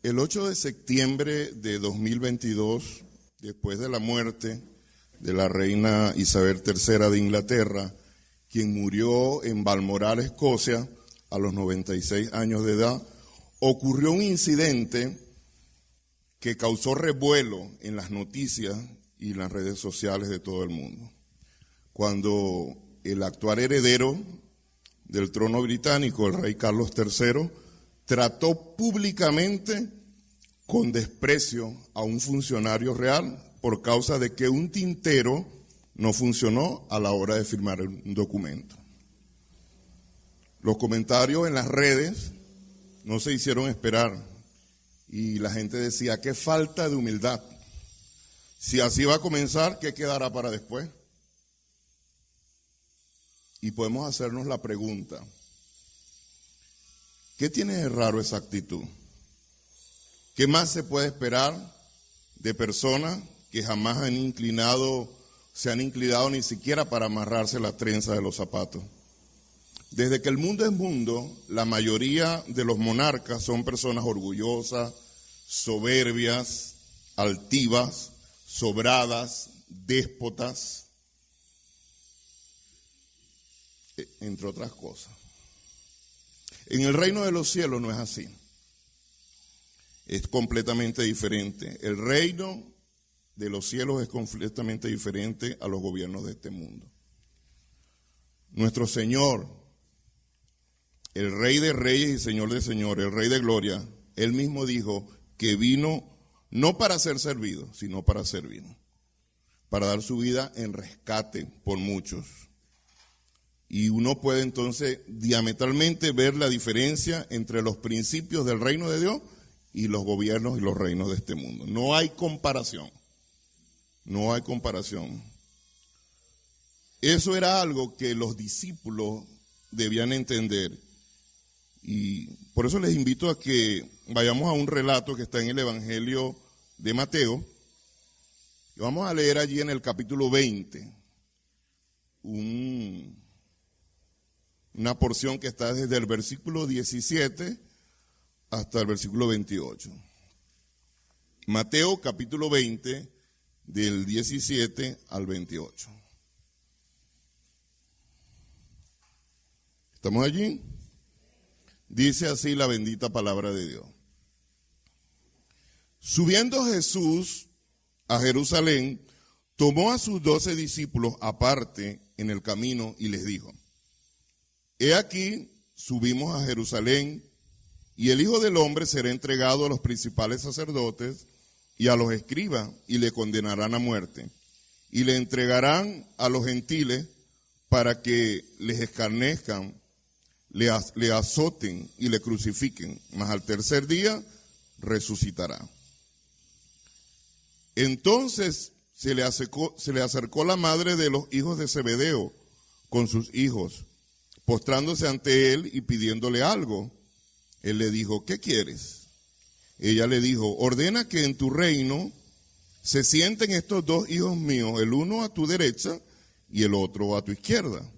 El 8 de septiembre de 2022, después de la muerte de la reina Isabel III de Inglaterra, quien murió en Balmoral, Escocia, a los 96 años de edad, ocurrió un incidente que causó revuelo en las noticias y las redes sociales de todo el mundo. Cuando el actual heredero del trono británico, el rey Carlos III, trató públicamente con desprecio a un funcionario real por causa de que un tintero no funcionó a la hora de firmar un documento. Los comentarios en las redes no se hicieron esperar y la gente decía, qué falta de humildad. Si así va a comenzar, ¿qué quedará para después? Y podemos hacernos la pregunta, ¿qué tiene de raro esa actitud? ¿Qué más se puede esperar de personas que jamás se han inclinado ni siquiera para amarrarse la trenza de los zapatos? Desde que el mundo es mundo, la mayoría de los monarcas son personas orgullosas, soberbias, altivas, sobradas, déspotas, entre otras cosas. En el reino de los cielos no es así. Es completamente diferente. El reino de los cielos es completamente diferente a los gobiernos de este mundo. Nuestro Señor, el Rey de Reyes y Señor de Señores, el Rey de Gloria, Él mismo dijo que vino no para ser servido, sino para servir, para dar su vida en rescate por muchos. Y uno puede entonces diametralmente ver la diferencia entre los principios del reino de Dios y los gobiernos y los reinos de este mundo. No hay comparación. No hay comparación. Eso era algo que los discípulos debían entender. Y por eso les invito a que vayamos a un relato que está en el Evangelio de Mateo. Y vamos a leer allí en el capítulo 20 una porción que está desde el versículo 17 hasta el versículo 28. Mateo capítulo 20, del 17 al 28. ¿Estamos allí? Dice así la bendita palabra de Dios. Subiendo Jesús a Jerusalén, tomó a sus 12 discípulos aparte en el camino y les dijo: He aquí, subimos a Jerusalén, y el Hijo del Hombre será entregado a los principales sacerdotes y a los escribas, y le condenarán a muerte, y le entregarán a los gentiles para que les escarnezcan, le azoten y le crucifiquen, mas al tercer día resucitará. Entonces se le acercó la madre de los hijos de Zebedeo con sus hijos, postrándose ante él y pidiéndole algo. Él le dijo: ¿qué quieres? Ella le dijo: ordena que en tu reino se sienten estos 2 hijos míos, el uno a tu derecha y el otro a tu izquierda.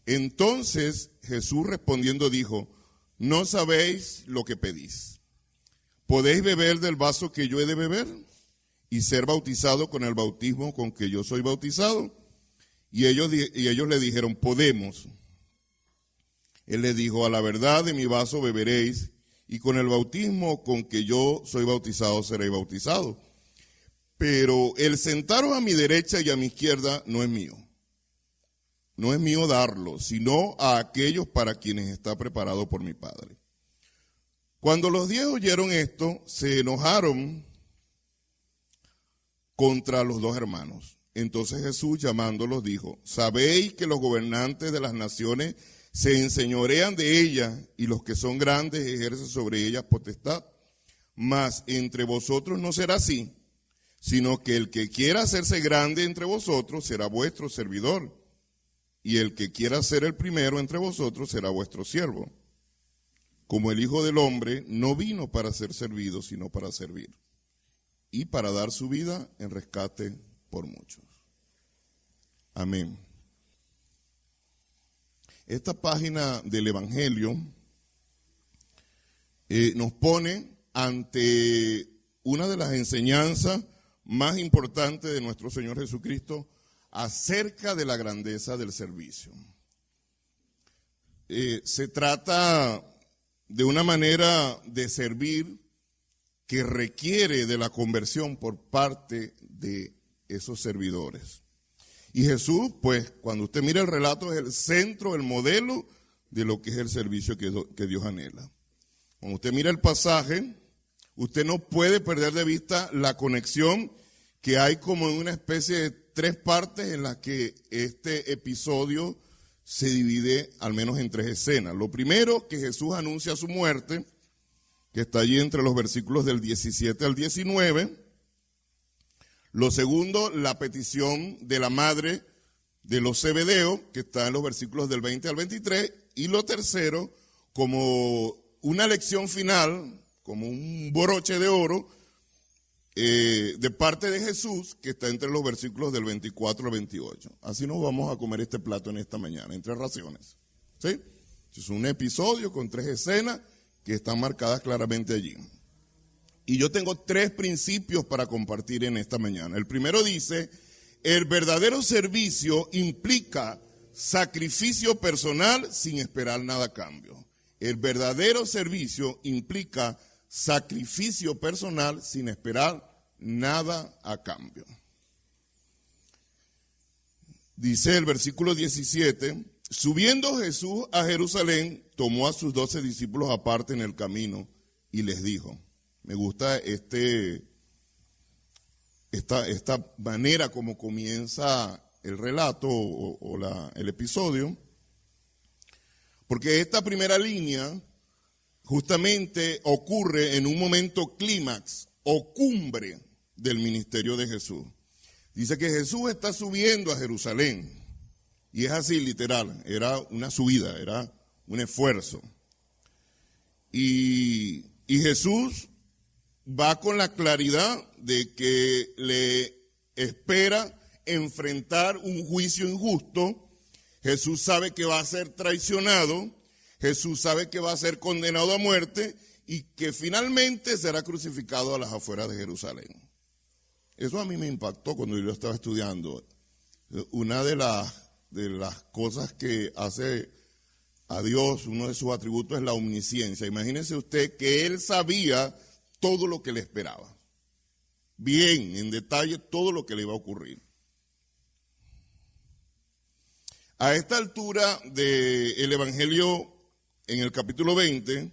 Entonces Jesús respondiendo dijo: no sabéis lo que pedís. ¿Podéis beber del vaso que yo he de beber y ser bautizado con el bautismo con que yo soy bautizado? Y ellos le dijeron: podemos. Él le dijo: a la verdad de mi vaso beberéis, y con el bautismo con que yo soy bautizado seréis bautizados. Pero el sentaros a mi derecha y a mi izquierda no es mío. No es mío darlo, sino a aquellos para quienes está preparado por mi Padre. Cuando los 10 oyeron esto, se enojaron contra los 2 hermanos. Entonces Jesús, llamándolos, dijo: ¿sabéis que los gobernantes de las naciones se enseñorean de ellas, y los que son grandes ejercen sobre ellas potestad? Mas entre vosotros no será así, sino que el que quiera hacerse grande entre vosotros será vuestro servidor, y el que quiera ser el primero entre vosotros será vuestro siervo. Como el Hijo del Hombre no vino para ser servido, sino para servir, y para dar su vida en rescate por muchos. Amén. Esta página del Evangelio nos pone ante una de las enseñanzas más importantes de nuestro Señor Jesucristo acerca de la grandeza del servicio. Se trata de una manera de servir que requiere de la conversión por parte de esos servidores. Y Jesús, pues, cuando usted mira el relato, es el centro, el modelo de lo que es el servicio que Dios anhela. Cuando usted mira el pasaje, usted no puede perder de vista la conexión que hay como en una especie de tres partes en las que este episodio se divide al menos en tres escenas. Lo primero, que Jesús anuncia su muerte, que está allí entre los versículos del 17 al 19. Lo segundo, la petición de la madre de los Zebedeo, que está en los versículos del 20 al 23. Y lo tercero, como una lección final, como un broche de oro, de parte de Jesús, que está entre los versículos del 24 al 28. Así nos vamos a comer este plato en esta mañana, en tres raciones. ¿Sí? Es un episodio con tres escenas que están marcadas claramente allí. Y yo tengo tres principios para compartir en esta mañana. El primero dice, el verdadero servicio implica sacrificio personal sin esperar nada a cambio. El verdadero servicio implica sacrificio personal sin esperar nada a cambio. Dice el versículo 17, subiendo Jesús a Jerusalén, tomó a sus 12 discípulos aparte en el camino y les dijo, me gusta esta manera como comienza el relato el episodio, porque esta primera línea justamente ocurre en un momento clímax o cumbre del ministerio de Jesús. Dice que Jesús está subiendo a Jerusalén, y es así literal, era una subida, era un esfuerzo. Y Jesús va con la claridad de que le espera enfrentar un juicio injusto. Jesús sabe que va a ser traicionado, Jesús sabe que va a ser condenado a muerte y que finalmente será crucificado a las afueras de Jerusalén. Eso a mí me impactó cuando yo estaba estudiando. Una de las cosas que hace a Dios, uno de sus atributos es la omnisciencia. Imagínese usted que Él sabía todo lo que le esperaba. Bien, en detalle, todo lo que le iba a ocurrir. A esta altura del Evangelio, en el capítulo 20,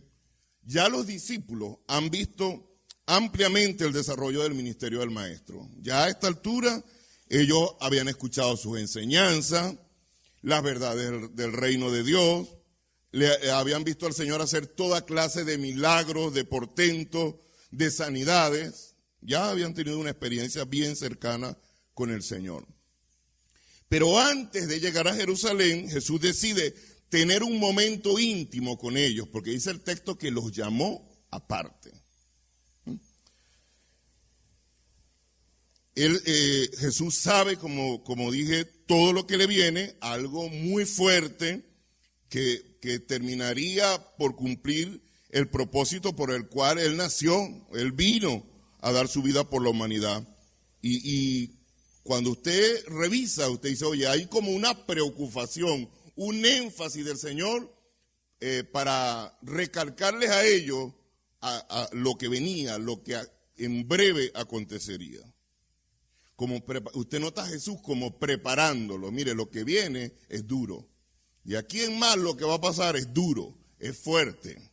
ya los discípulos han visto ampliamente el desarrollo del ministerio del Maestro. Ya a esta altura ellos habían escuchado sus enseñanzas, las verdades del reino de Dios, habían visto al Señor hacer toda clase de milagros, de portentos, de sanidades. Ya habían tenido una experiencia bien cercana con el Señor. Pero antes de llegar a Jerusalén, Jesús decide tener un momento íntimo con ellos, porque dice el texto que los llamó aparte. Jesús sabe, como dije, todo lo que le viene, algo muy fuerte que terminaría por cumplir el propósito por el cual Él nació. Él vino a dar su vida por la humanidad. Y cuando usted revisa, usted dice, oye, hay como una preocupación, un énfasis del Señor para recalcarles a ellos a lo que venía, lo que en breve acontecería. Usted nota a Jesús como preparándolo. Mire, lo que viene es duro. Y aquí en más lo que va a pasar es duro, es fuerte.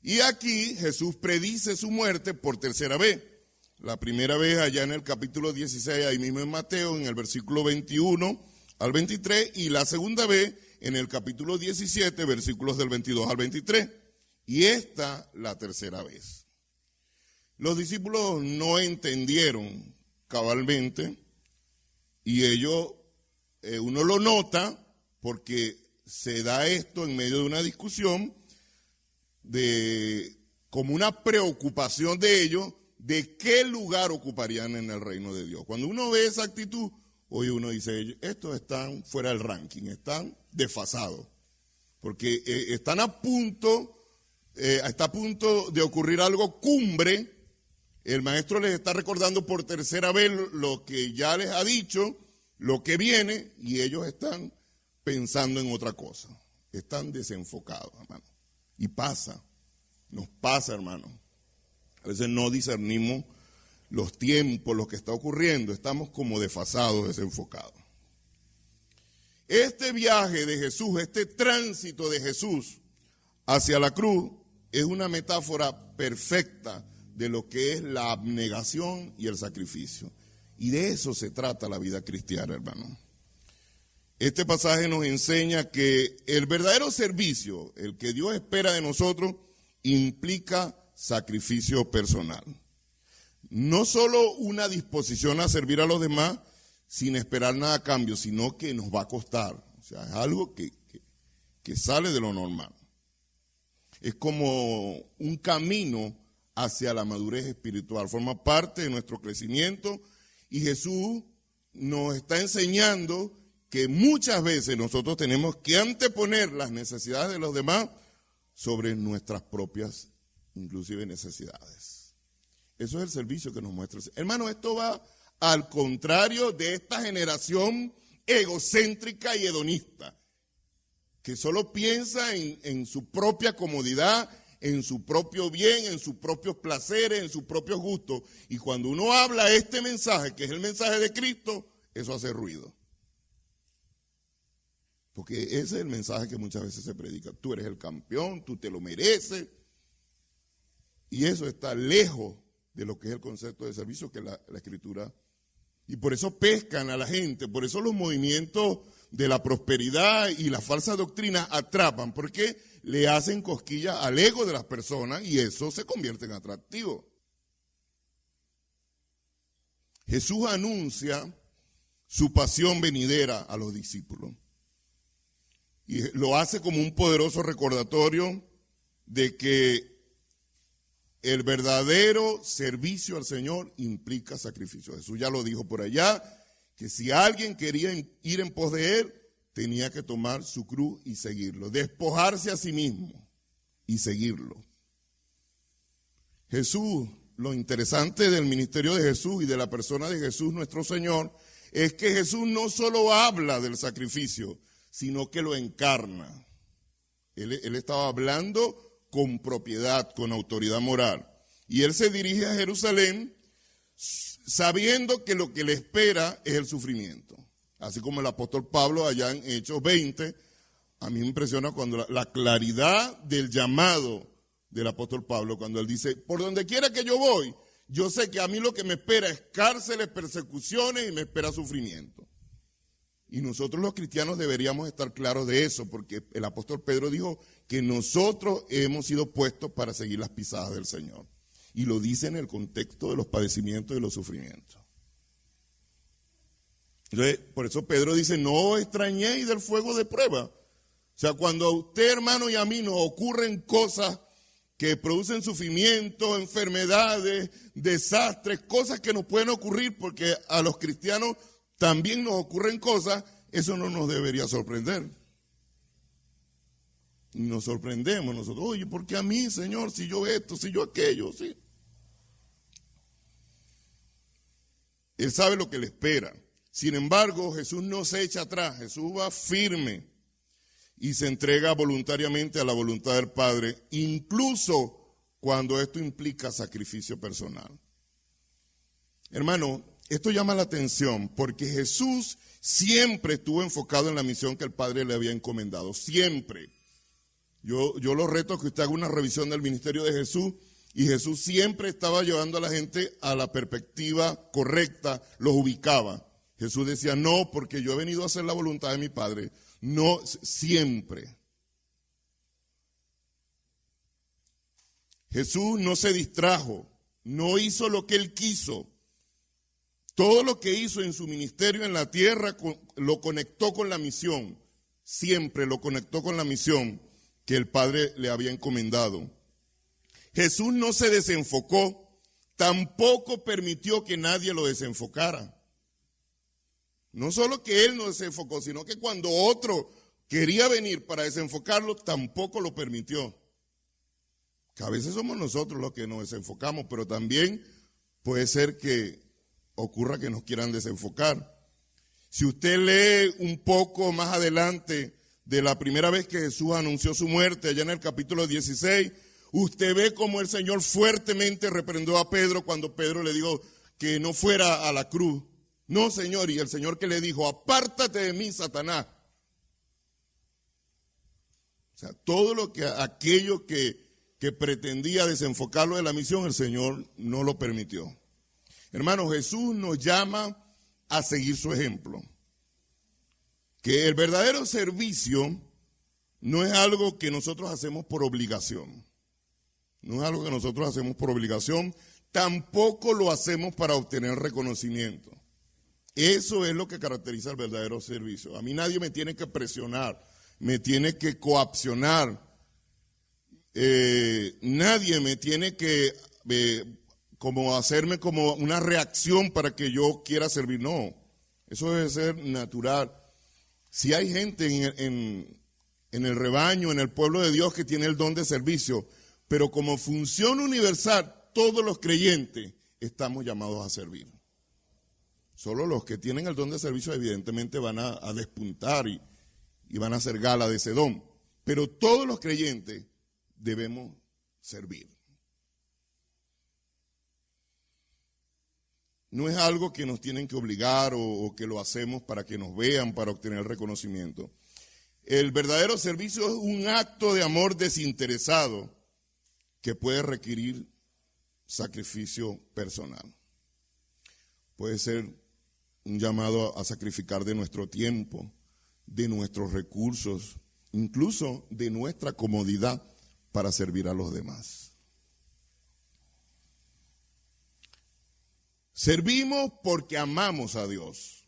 Y aquí Jesús predice su muerte por tercera vez. La primera vez allá en el capítulo 16, ahí mismo en Mateo, en el versículo 21 al 23. Y la segunda vez en el capítulo 17, versículos del 22 al 23. Y esta la tercera vez. Los discípulos no entendieron cabalmente, y ellos, uno lo nota porque se da esto en medio de una discusión como una preocupación de ellos de qué lugar ocuparían en el reino de Dios. Cuando uno ve esa actitud, hoy uno dice, estos están fuera del ranking, están desfasados, porque están a punto está a punto de ocurrir algo cumbre. El maestro les está recordando por tercera vez lo que ya les ha dicho, lo que viene, y ellos están pensando en otra cosa. Están desenfocados, hermano. Y pasa, nos pasa, hermano. A veces no discernimos los tiempos, lo que está ocurriendo. Estamos como desfasados, desenfocados. Este viaje de Jesús, este tránsito de Jesús hacia la cruz, es una metáfora perfecta de lo que es la abnegación y el sacrificio. Y de eso se trata la vida cristiana, hermano. Este pasaje nos enseña que el verdadero servicio, el que Dios espera de nosotros, implica sacrificio personal. No solo una disposición a servir a los demás sin esperar nada a cambio, sino que nos va a costar. O sea, es algo que sale de lo normal. Es como un camino hacia la madurez espiritual, forma parte de nuestro crecimiento, y Jesús nos está enseñando que muchas veces nosotros tenemos que anteponer las necesidades de los demás sobre nuestras propias, inclusive, necesidades. Eso es el servicio que nos muestra. Hermano, esto va al contrario de esta generación egocéntrica y hedonista, que solo piensa en su propia comodidad, en su propio bien, en sus propios placeres, en sus propios gustos. Y cuando uno habla este mensaje, que es el mensaje de Cristo, eso hace ruido. Porque ese es el mensaje que muchas veces se predica. Tú eres el campeón, tú te lo mereces. Y eso está lejos de lo que es el concepto de servicio que la Escritura. Y por eso pescan a la gente, por eso los movimientos de la prosperidad y las falsas doctrinas atrapan, porque le hacen cosquillas al ego de las personas y eso se convierte en atractivo. Jesús anuncia su pasión venidera a los discípulos y lo hace como un poderoso recordatorio de que el verdadero servicio al Señor implica sacrificio. Jesús ya lo dijo por allá, que si alguien quería ir en pos de Él, tenía que tomar su cruz y seguirlo, despojarse a sí mismo y seguirlo. Jesús, lo interesante del ministerio de Jesús y de la persona de Jesús nuestro Señor, es que Jesús no solo habla del sacrificio, sino que lo encarna. Él estaba hablando con propiedad, con autoridad moral. Y él se dirige a Jerusalén sabiendo que lo que le espera es el sufrimiento. Así como el apóstol Pablo allá en Hechos 20, a mí me impresiona cuando la claridad del llamado del apóstol Pablo, cuando él dice, por donde quiera que yo voy, yo sé que a mí lo que me espera es cárceles, persecuciones y me espera sufrimiento. Y nosotros los cristianos deberíamos estar claros de eso, porque el apóstol Pedro dijo que nosotros hemos sido puestos para seguir las pisadas del Señor. Y lo dice en el contexto de los padecimientos y los sufrimientos. Entonces, por eso Pedro dice, no extrañéis del fuego de prueba. O sea, cuando a usted, hermano, y a mí nos ocurren cosas que producen sufrimiento, enfermedades, desastres, cosas que nos pueden ocurrir porque a los cristianos también nos ocurren cosas, eso no nos debería sorprender. Y nos sorprendemos nosotros, oye, ¿por qué a mí, Señor, si yo esto, si yo aquello? Sí. Él sabe lo que le espera. Sin embargo, Jesús no se echa atrás, Jesús va firme y se entrega voluntariamente a la voluntad del Padre, incluso cuando esto implica sacrificio personal. Hermano, esto llama la atención porque Jesús siempre estuvo enfocado en la misión que el Padre le había encomendado, siempre. Yo lo reto a que usted haga una revisión del ministerio de Jesús y Jesús siempre estaba llevando a la gente a la perspectiva correcta, los ubicaba. Jesús decía, no, porque yo he venido a hacer la voluntad de mi Padre. No, siempre. Jesús no se distrajo, no hizo lo que él quiso. Todo lo que hizo en su ministerio en la tierra lo conectó con la misión. Siempre lo conectó con la misión que el Padre le había encomendado. Jesús no se desenfocó, tampoco permitió que nadie lo desenfocara. No solo que él no desenfocó, sino que cuando otro quería venir para desenfocarlo, tampoco lo permitió. Que a veces somos nosotros los que nos desenfocamos, pero también puede ser que ocurra que nos quieran desenfocar. Si usted lee un poco más adelante de la primera vez que Jesús anunció su muerte, allá en el capítulo 16, usted ve cómo el Señor fuertemente reprendió a Pedro cuando Pedro le dijo que no fuera a la cruz. No, Señor, y el Señor que le dijo, apártate de mí, Satanás. O sea, todo aquello que pretendía desenfocarlo de la misión, el Señor no lo permitió. Hermanos, Jesús nos llama a seguir su ejemplo. Que el verdadero servicio no es algo que nosotros hacemos por obligación. No es algo que nosotros hacemos por obligación, tampoco lo hacemos para obtener reconocimiento. Eso es lo que caracteriza el verdadero servicio. A mí nadie me tiene que presionar, me tiene que coaccionar. Nadie me tiene que como hacerme como una reacción para que yo quiera servir. No, eso debe ser natural. Si hay gente en el rebaño, en el pueblo de Dios que tiene el don de servicio, pero como función universal, todos los creyentes estamos llamados a servir. Solo los que tienen el don de servicio evidentemente van a despuntar y van a hacer gala de ese don. Pero todos los creyentes debemos servir. No es algo que nos tienen que obligar o que lo hacemos para que nos vean, para obtener reconocimiento. El verdadero servicio es un acto de amor desinteresado que puede requerir sacrificio personal. Puede ser un llamado a sacrificar de nuestro tiempo, de nuestros recursos, incluso de nuestra comodidad para servir a los demás. Servimos porque amamos a Dios.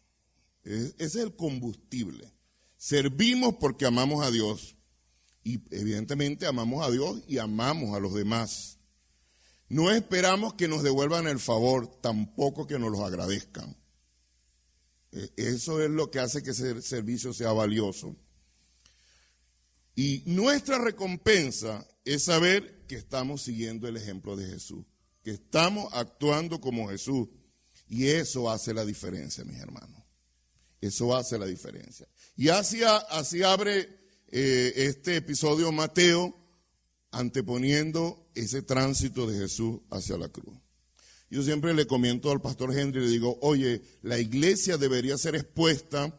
Ese es el combustible. Servimos porque amamos a Dios. Y evidentemente amamos a Dios y amamos a los demás. No esperamos que nos devuelvan el favor, tampoco que nos los agradezcan. Eso es lo que hace que ese servicio sea valioso. Y nuestra recompensa es saber que estamos siguiendo el ejemplo de Jesús, que estamos actuando como Jesús. Y eso hace la diferencia, mis hermanos. Eso hace la diferencia. Y así abre este episodio Mateo, anteponiendo ese tránsito de Jesús hacia la cruz. Yo siempre le comento al pastor Henry, le digo, oye, la iglesia debería ser expuesta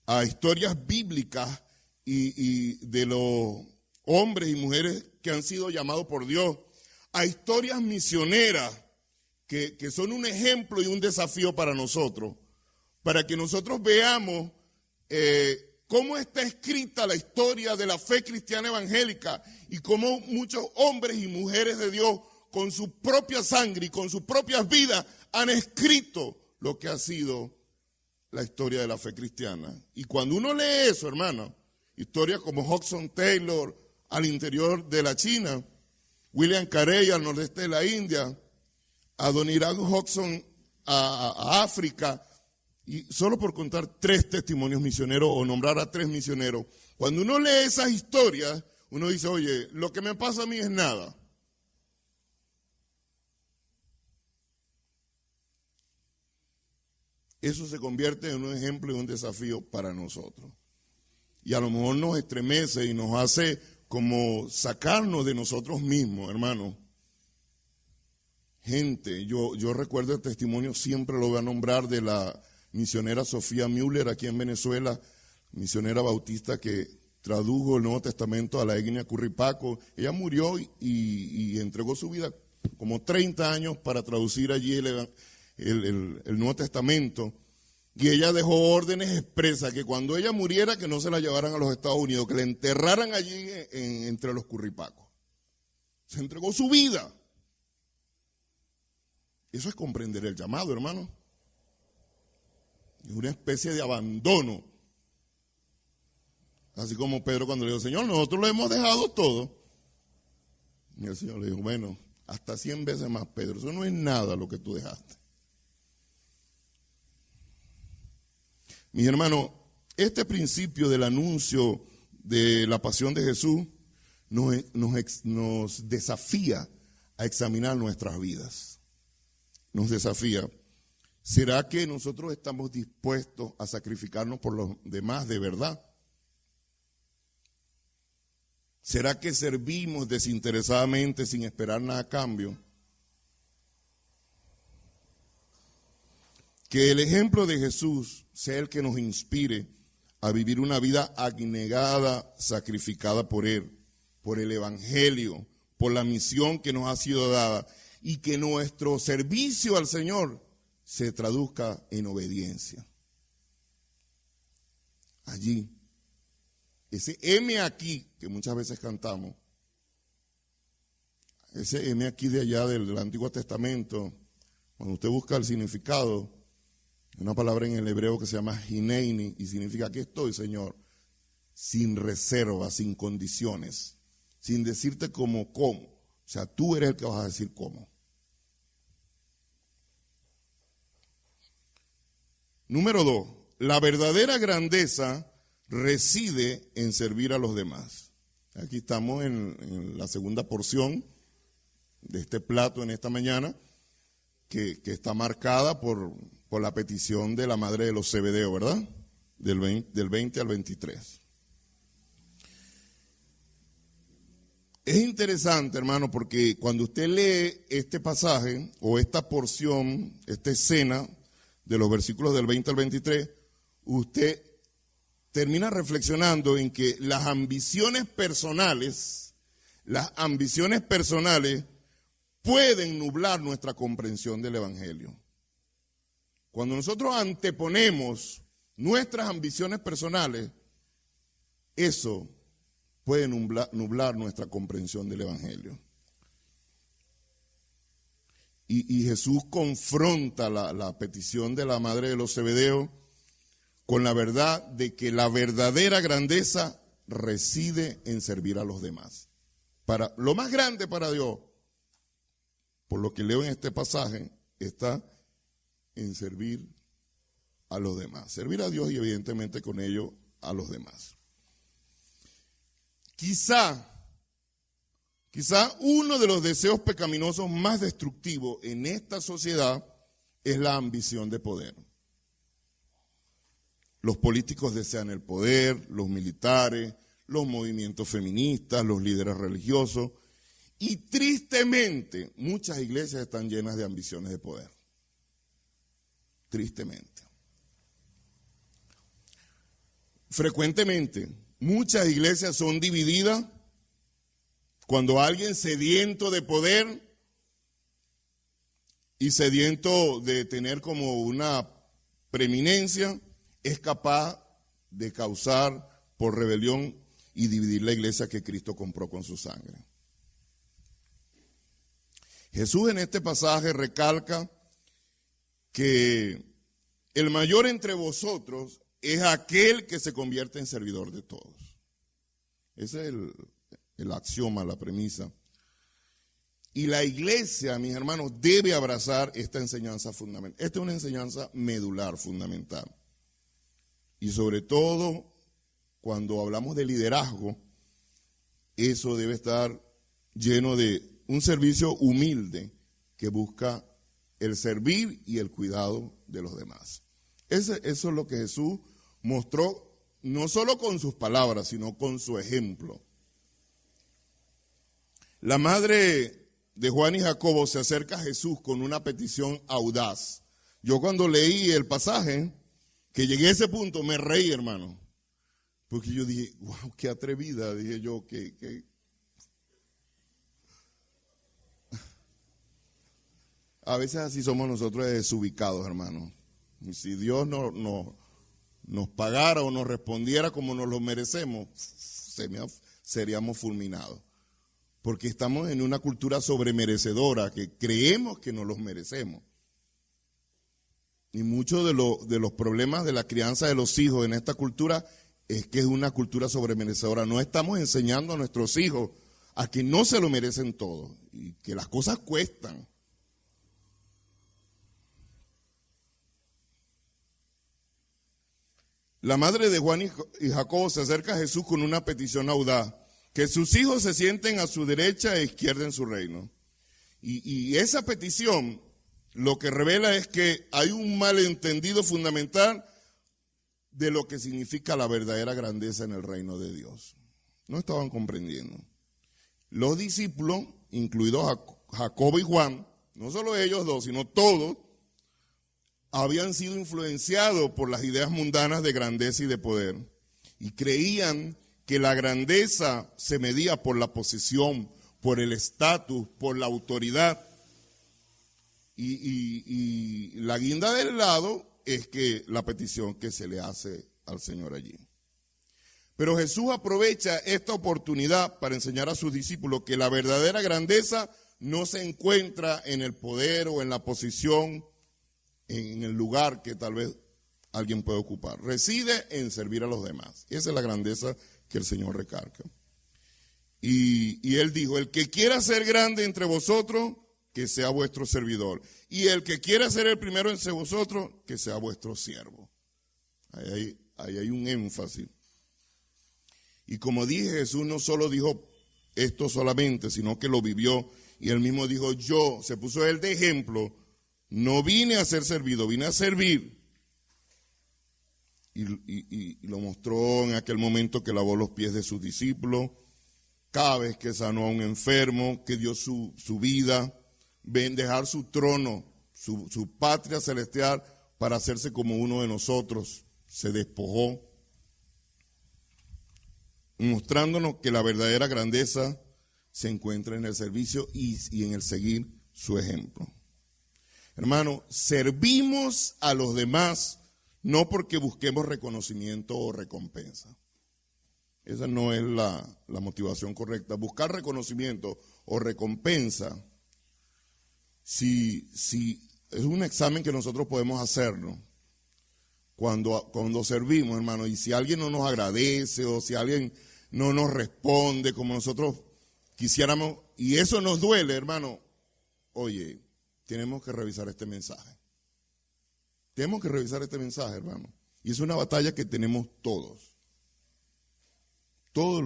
a historias bíblicas y de los hombres y mujeres que han sido llamados por Dios, a historias misioneras que son un ejemplo y un desafío para nosotros, para que nosotros veamos cómo está escrita la historia de la fe cristiana evangélica y cómo muchos hombres y mujeres de Dios con su propia sangre y con sus propias vidas han escrito lo que ha sido la historia de la fe cristiana. Y cuando uno lee eso, hermano, historias como Hudson Taylor al interior de la China, William Carey al nordeste de la India, Adoniram Hudson a África, y solo por contar 3 testimonios misioneros o nombrar a 3 misioneros, cuando uno lee esas historias, uno dice, oye, lo que me pasa a mí es nada. Eso se convierte en un ejemplo y un desafío para nosotros. Y a lo mejor nos estremece y nos hace como sacarnos de nosotros mismos, hermano. Gente, yo recuerdo el testimonio, siempre lo voy a nombrar, de la misionera Sofía Müller aquí en Venezuela, misionera bautista que tradujo el Nuevo Testamento a la etnia Curripaco. Ella murió y entregó su vida como 30 años para traducir allí el Nuevo Testamento. Y ella dejó órdenes expresas que cuando ella muriera que no se la llevaran a los Estados Unidos, que la enterraran allí entre los Curripacos. Se entregó su vida. Eso es comprender el llamado, hermano. Es una especie de abandono. Así como Pedro cuando le dijo, Señor, nosotros lo hemos dejado todo. Y el Señor le dijo, bueno, hasta 100 veces más, Pedro. Eso no es nada lo que tú dejaste. Mis hermanos, este principio del anuncio de la pasión de Jesús nos desafía a examinar nuestras vidas. Nos desafía. ¿Será que nosotros estamos dispuestos a sacrificarnos por los demás de verdad? ¿Será que servimos desinteresadamente sin esperar nada a cambio? Que el ejemplo de Jesús sea el que nos inspire a vivir una vida abnegada, sacrificada por Él, por el Evangelio, por la misión que nos ha sido dada, y que nuestro servicio al Señor se traduzca en obediencia. Allí, ese heme aquí que muchas veces cantamos, ese heme aquí de allá del Antiguo Testamento, cuando usted busca el significado, una palabra en el hebreo que se llama hineini, y significa aquí estoy, Señor, sin reserva, sin condiciones, sin decirte cómo. O sea, tú eres el que vas a decir cómo. Número 2, la verdadera grandeza reside en servir a los demás. Aquí estamos en la segunda porción de este plato en esta mañana, que está marcada por la petición de la madre de los Zebedeo, ¿verdad? Del 20 al 23. Es interesante, hermano, porque cuando usted lee este pasaje o esta porción, esta escena de los versículos del 20 al 23, usted termina reflexionando en que las ambiciones personales pueden nublar nuestra comprensión del Evangelio. Cuando nosotros anteponemos nuestras ambiciones personales, eso puede nublar nuestra comprensión del Evangelio. Y Jesús confronta la petición de la madre de los Zebedeo con la verdad de que la verdadera grandeza reside en servir a los demás. Lo más grande para Dios, por lo que leo en este pasaje, está en servir a los demás. Servir a Dios y evidentemente con ello a los demás. Quizá uno de los deseos pecaminosos más destructivos en esta sociedad es la ambición de poder. Los políticos desean el poder, los militares, los movimientos feministas, los líderes religiosos, y tristemente muchas iglesias están llenas de ambiciones de poder. Tristemente. Frecuentemente, muchas iglesias son divididas cuando alguien sediento de poder y sediento de tener como una preeminencia es capaz de causar por rebelión y dividir la iglesia que Cristo compró con su sangre. Jesús en este pasaje recalca que el mayor entre vosotros es aquel que se convierte en servidor de todos. Ese es el axioma, la premisa. Y la iglesia, mis hermanos, debe abrazar esta enseñanza fundamental. Esta es una enseñanza medular, fundamental. Y sobre todo, cuando hablamos de liderazgo, eso debe estar lleno de un servicio humilde que busca el servir y el cuidado de los demás. Eso es lo que Jesús mostró, no solo con sus palabras, sino con su ejemplo. La madre de Juan y Jacobo se acerca a Jesús con una petición audaz. Yo cuando leí el pasaje, que llegué a ese punto, me reí, hermano. Porque yo dije, wow, qué atrevida, dije yo, que a veces así somos nosotros desubicados, hermano. Y si Dios nos pagara o nos respondiera como nos lo merecemos, seríamos fulminados. Porque estamos en una cultura sobremerecedora que creemos que nos los merecemos. Y muchos de los problemas de la crianza de los hijos en esta cultura es que es una cultura sobremerecedora. No estamos enseñando a nuestros hijos a que no se lo merecen todo y que las cosas cuestan. La madre de Juan y Jacobo se acerca a Jesús con una petición audaz. que sus hijos se sienten a su derecha e izquierda en su reino. Y esa petición lo que revela es que hay un malentendido fundamental de lo que significa la verdadera grandeza en el reino de Dios. No estaban comprendiendo. Los discípulos, incluidos Jacobo y Juan, no solo ellos dos, sino todos, habían sido influenciados por las ideas mundanas de grandeza y de poder. Y creían que la grandeza se medía por la posición, por el estatus, por la autoridad. Y la guinda del helado es que la petición que se le hace al Señor allí. Pero Jesús aprovecha esta oportunidad para enseñar a sus discípulos que la verdadera grandeza no se encuentra en el poder o en la posición, en el lugar que tal vez alguien puede ocupar. Reside en servir a los demás. Esa es la grandeza que el Señor recarga. Y Él dijo, el que quiera ser grande entre vosotros, que sea vuestro servidor. Y el que quiera ser el primero entre vosotros, que sea vuestro siervo. Ahí hay un énfasis. Y como dije, Jesús no solo dijo esto solamente, sino que lo vivió. Y Él mismo dijo, se puso Él de ejemplo, no vine a ser servido, vine a servir. Y lo mostró en aquel momento que lavó los pies de sus discípulos, cada vez que sanó a un enfermo, que dio su vida, dejar su trono, su patria celestial, para hacerse como uno de nosotros, se despojó, mostrándonos que la verdadera grandeza se encuentra en el servicio y en el seguir su ejemplo. Hermano, servimos a los demás no porque busquemos reconocimiento o recompensa. Esa no es la motivación correcta. Buscar reconocimiento o recompensa, si es un examen que nosotros podemos hacerlo cuando servimos, hermano, y si alguien no nos agradece o si alguien no nos responde como nosotros quisiéramos, y eso nos duele, hermano, oye, tenemos que revisar este mensaje. Tenemos que revisar este mensaje, hermano. Y es una batalla que tenemos todos. Todos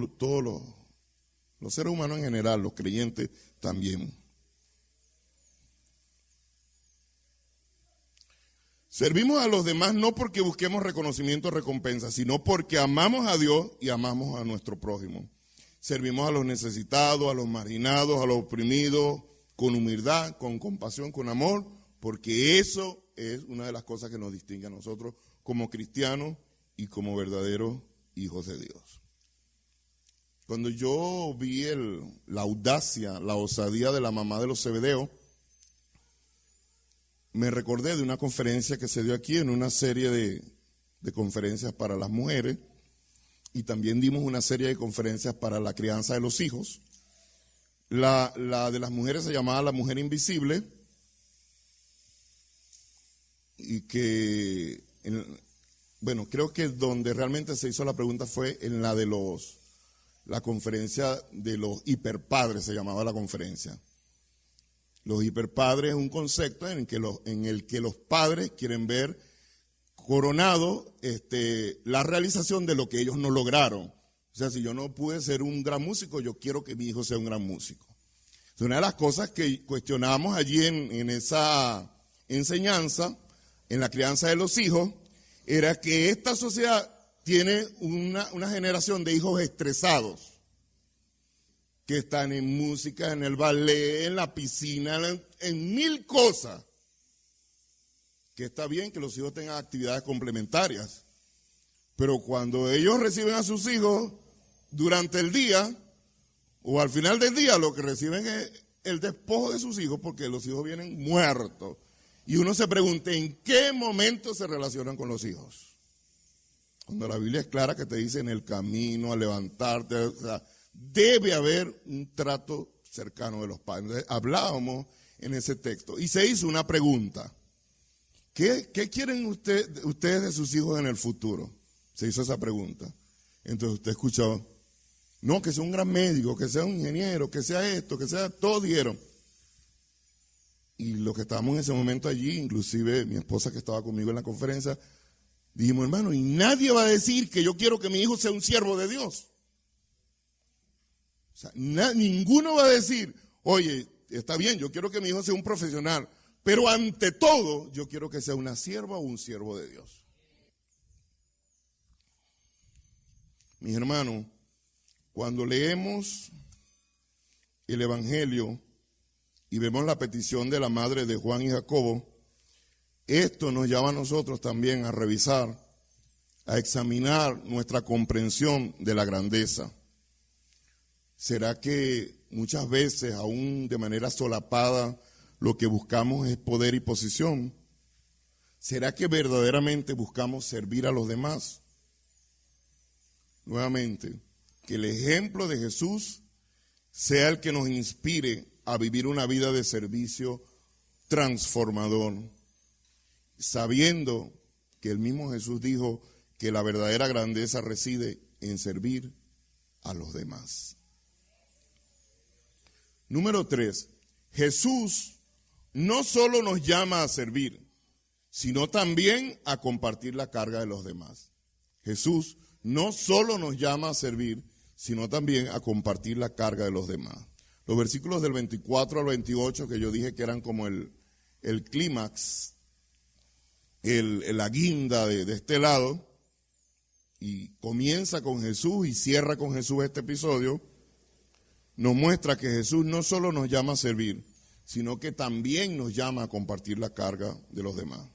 los seres humanos en general, los creyentes también. Servimos a los demás no porque busquemos reconocimiento o recompensa, sino porque amamos a Dios y amamos a nuestro prójimo. Servimos a los necesitados, a los marginados, a los oprimidos, con humildad, con compasión, con amor, porque eso es una de las cosas que nos distingue a nosotros como cristianos y como verdaderos hijos de Dios. Cuando yo vi la audacia, la osadía de la mamá de los Zebedeo, me recordé de una conferencia que se dio aquí en una serie de conferencias para las mujeres, y también dimos una serie de conferencias para la crianza de los hijos. La de las mujeres se llamaba La Mujer Invisible, y que, creo que donde realmente se hizo la pregunta fue en la conferencia de los hiperpadres, se llamaba la conferencia. Los hiperpadres es un concepto en el que los padres quieren ver coronado la realización de lo que ellos no lograron. O sea, si yo no pude ser un gran músico, yo quiero que mi hijo sea un gran músico. Entonces, una de las cosas que cuestionábamos allí en esa enseñanza, en la crianza de los hijos, era que esta sociedad tiene una generación de hijos estresados, que están en música, en el ballet, en la piscina, en mil cosas. Que está bien que los hijos tengan actividades complementarias, pero cuando ellos reciben a sus hijos durante el día o al final del día, lo que reciben es el despojo de sus hijos, porque los hijos vienen muertos. Y uno se pregunta, ¿en qué momento se relacionan con los hijos? Cuando la Biblia es clara que te dice en el camino, al levantarte, o sea, debe haber un trato cercano de los padres. Entonces, hablábamos en ese texto y se hizo una pregunta. ¿Qué quieren ustedes de sus hijos en el futuro? Se hizo esa pregunta. Entonces usted escuchó, no, que sea un gran médico, que sea un ingeniero, que sea esto, que sea, todos dijeron. Y los que estábamos en ese momento allí, inclusive mi esposa que estaba conmigo en la conferencia, dijimos, hermano, y nadie va a decir que yo quiero que mi hijo sea un siervo de Dios. sea, ninguno va a decir, oye, está bien, yo quiero que mi hijo sea un profesional, pero ante todo, yo quiero que sea una sierva o un siervo de Dios. Mis hermanos, cuando leemos el Evangelio y vemos la petición de la madre de Juan y Jacobo, esto nos llama a nosotros también a revisar, a examinar nuestra comprensión de la grandeza. ¿Será que muchas veces, aún de manera solapada, lo que buscamos es poder y posición? ¿Será que verdaderamente buscamos servir a los demás? Nuevamente, que el ejemplo de Jesús sea el que nos inspire a vivir una vida de servicio transformador, sabiendo que el mismo Jesús dijo que la verdadera grandeza reside en servir a los demás. Número 3, Jesús no solo nos llama a servir, sino también a compartir la carga de los demás. Jesús no solo nos llama a servir, sino también a compartir la carga de los demás. Los versículos del 24 al 28 que yo dije que eran como el clímax, la guinda de este lado, y comienza con Jesús y cierra con Jesús este episodio, nos muestra que Jesús no solo nos llama a servir, sino que también nos llama a compartir la carga de los demás.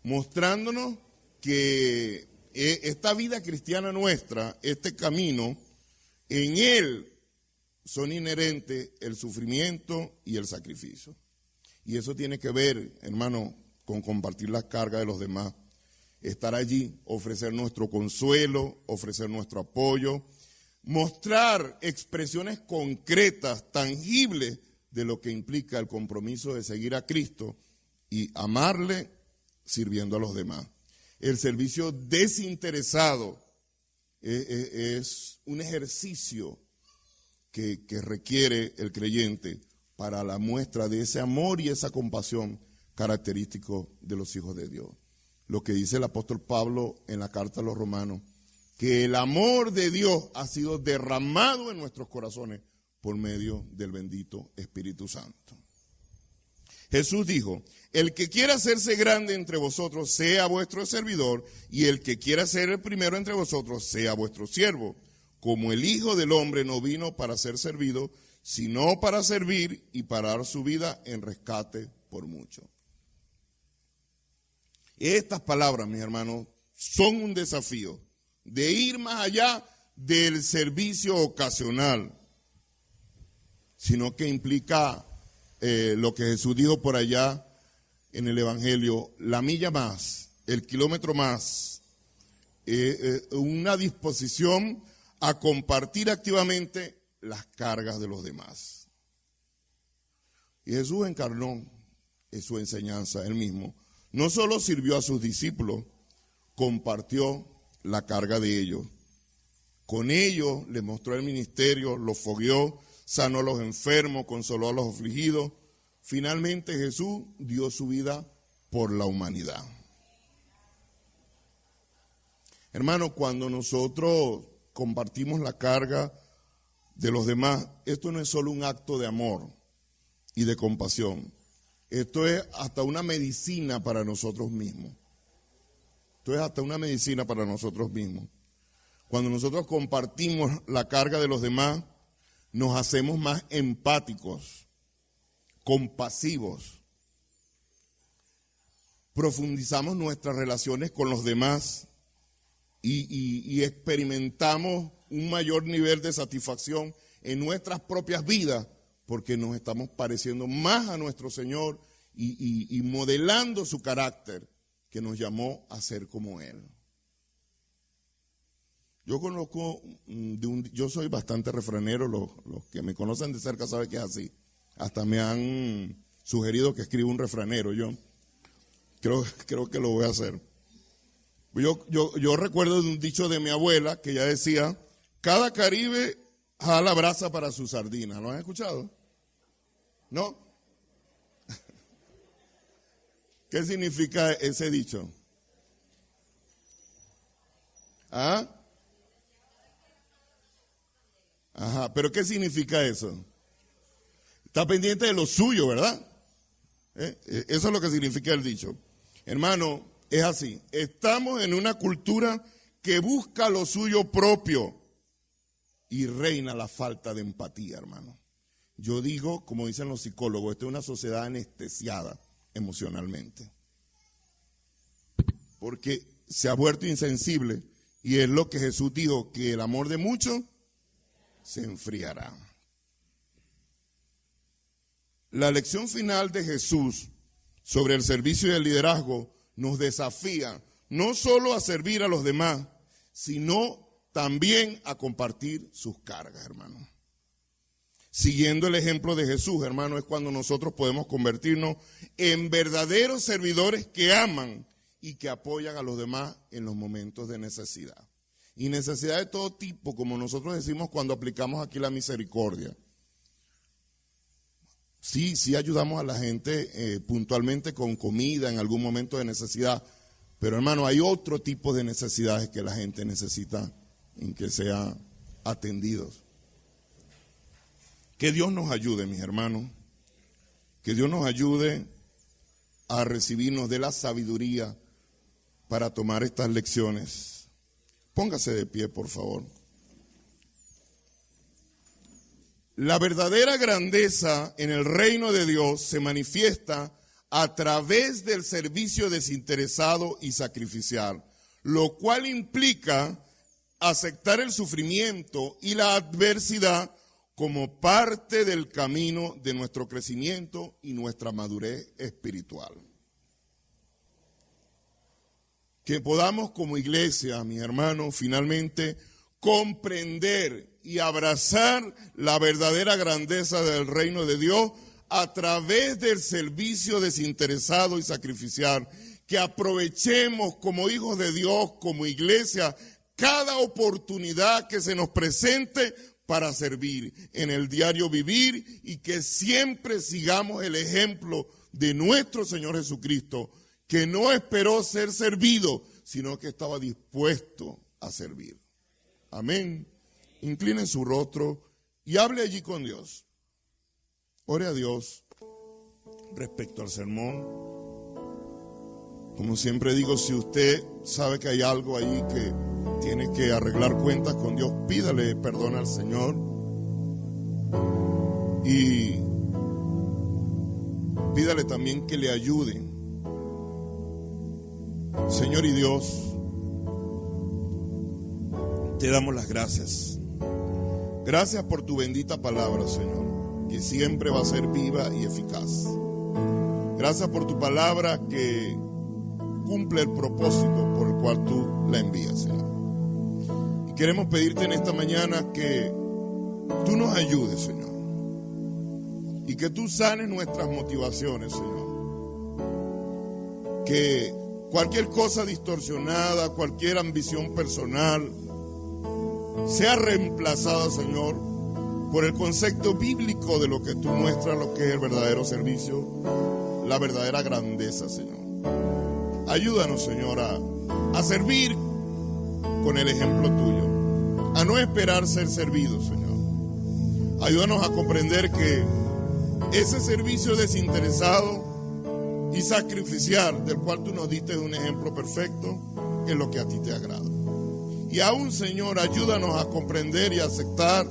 Mostrándonos que esta vida cristiana nuestra, este camino, en él son inherentes el sufrimiento y el sacrificio. Y eso tiene que ver, hermano, con compartir la carga de los demás. Estar allí, ofrecer nuestro consuelo, ofrecer nuestro apoyo, mostrar expresiones concretas, tangibles de lo que implica el compromiso de seguir a Cristo y amarle sirviendo a los demás. El servicio desinteresado es un ejercicio que requiere el creyente para la muestra de ese amor y esa compasión característico de los hijos de Dios. Lo que dice el apóstol Pablo en la carta a los Romanos, que el amor de Dios ha sido derramado en nuestros corazones por medio del bendito Espíritu Santo. Jesús dijo, el que quiera hacerse grande entre vosotros sea vuestro servidor, y el que quiera ser el primero entre vosotros sea vuestro siervo, como el Hijo del Hombre no vino para ser servido, sino para servir y para dar su vida en rescate por muchos. Estas palabras, mis hermanos, son un desafío de ir más allá del servicio ocasional, sino que implica lo que Jesús dijo por allá en el Evangelio, la milla más, el kilómetro más, una disposición a compartir activamente las cargas de los demás. Y Jesús encarnó en su enseñanza, él mismo. No solo sirvió a sus discípulos, compartió la carga de ellos. Con ellos les mostró el ministerio, los fogueó, sanó a los enfermos, consoló a los afligidos. Finalmente Jesús dio su vida por la humanidad. Hermanos, cuando nosotros compartimos la carga de los demás, esto no es solo un acto de amor y de compasión. Esto es hasta una medicina para nosotros mismos. Esto es hasta una medicina para nosotros mismos. Cuando nosotros compartimos la carga de los demás, nos hacemos más empáticos, compasivos. Profundizamos nuestras relaciones con los demás y experimentamos un mayor nivel de satisfacción en nuestras propias vidas, porque nos estamos pareciendo más a nuestro Señor y modelando su carácter que nos llamó a ser como Él. Yo conozco, yo soy bastante refranero, los que me conocen de cerca saben que es así. Hasta me han sugerido que escriba un refranero, yo creo que lo voy a hacer. Yo recuerdo de un dicho de mi abuela que ella decía, cada Caribe jala brasa para su sardina. ¿Lo han escuchado? ¿No? ¿Qué significa ese dicho? ¿Ah? Ajá, pero ¿qué significa eso? Está pendiente de lo suyo, ¿verdad? Eso es lo que significa el dicho. Hermano, es así. Estamos en una cultura que busca lo suyo propio y reina la falta de empatía, hermano. Yo digo, como dicen los psicólogos, esta es una sociedad anestesiada emocionalmente. Porque se ha vuelto insensible y es lo que Jesús dijo, que el amor de muchos se enfriará. La lección final de Jesús sobre el servicio y el liderazgo nos desafía no solo a servir a los demás, sino también a compartir sus cargas, hermano. Siguiendo el ejemplo de Jesús, hermano, es cuando nosotros podemos convertirnos en verdaderos servidores que aman y que apoyan a los demás en los momentos de necesidad. Y necesidad de todo tipo, como nosotros decimos cuando aplicamos aquí la misericordia. Sí ayudamos a la gente puntualmente con comida en algún momento de necesidad, pero hermano, hay otro tipo de necesidades que la gente necesita en que sean atendidos. Que Dios nos ayude, mis hermanos, que Dios nos ayude a recibirnos de la sabiduría para tomar estas lecciones. Póngase de pie, por favor. La verdadera grandeza en el reino de Dios se manifiesta a través del servicio desinteresado y sacrificial, lo cual implica aceptar el sufrimiento y la adversidad como parte del camino de nuestro crecimiento y nuestra madurez espiritual. Que podamos como iglesia, mis hermanos, finalmente comprender y abrazar la verdadera grandeza del reino de Dios a través del servicio desinteresado y sacrificial. Que aprovechemos como hijos de Dios, como iglesia, cada oportunidad que se nos presente para servir en el diario vivir y que siempre sigamos el ejemplo de nuestro Señor Jesucristo, que no esperó ser servido, sino que estaba dispuesto a servir. Amén. Inclinen su rostro y hable allí con Dios. Ore a Dios respecto al sermón. Como siempre digo, si usted sabe que hay algo ahí que tiene que arreglar cuentas con Dios, pídale perdón al Señor y pídale también que le ayude. Señor y Dios, te damos las gracias. Gracias por tu bendita palabra, Señor, que siempre va a ser viva y eficaz. Gracias por tu palabra que cumple el propósito por el cual tú la envías, Señor. Y queremos pedirte en esta mañana que tú nos ayudes, Señor, y que tú sanes nuestras motivaciones, Señor. Que cualquier cosa distorsionada, cualquier ambición personal, sea reemplazada, Señor, por el concepto bíblico de lo que tú muestras, lo que es el verdadero servicio, la verdadera grandeza, Señor. Ayúdanos, Señor, a servir con el ejemplo tuyo, a no esperar ser servidos, Señor. Ayúdanos a comprender que ese servicio desinteresado y sacrificial del cual tú nos diste un ejemplo perfecto es lo que a ti te agrada. Y aún, Señor, ayúdanos a comprender y aceptar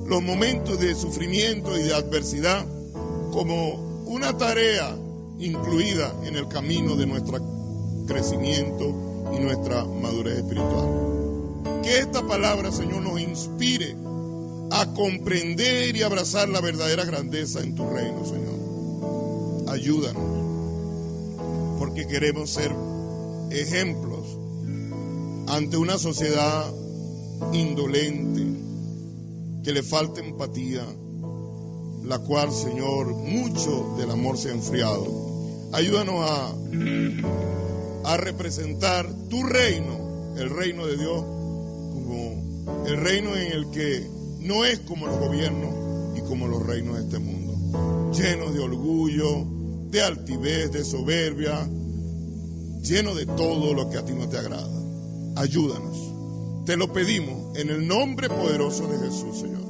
los momentos de sufrimiento y de adversidad como una tarea incluida en el camino de nuestro crecimiento y nuestra madurez espiritual. Que esta palabra, Señor, nos inspire a comprender y abrazar la verdadera grandeza en tu reino, Señor. Ayúdanos, porque queremos ser ejemplos ante una sociedad indolente, que le falta empatía, la cual, Señor, mucho del amor se ha enfriado. Ayúdanos a representar tu reino, el reino de Dios, como el reino en el que no es como los gobiernos y como los reinos de este mundo, llenos de orgullo, de altivez, de soberbia, lleno de todo lo que a ti no te agrada. Ayúdanos, te lo pedimos en el nombre poderoso de Jesús, Señor.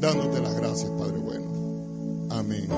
dándote las gracias, Padre bueno. Amén.